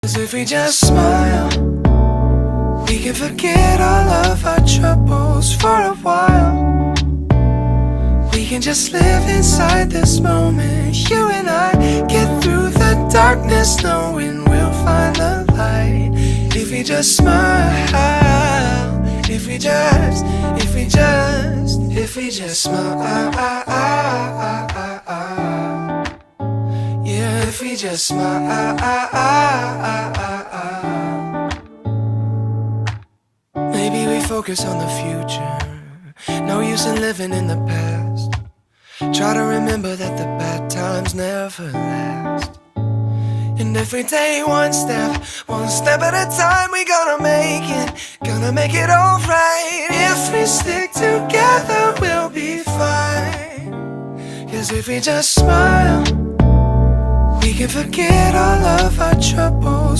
'Cause if we just smile, we can forget all of our troubles for a while. We can just live inside this moment. You and I get through the darkness, knowing we'll find the light. If we just smile, if we just smile, yeah, if we just smile. Maybe we focus on the future, no use in living in the past. Try to remember that the bad times never last. And every day one step at a time, we gonna make it alright. If we stick together, we'll be fine. 'Cause if we just smile, we can forget all of our troubles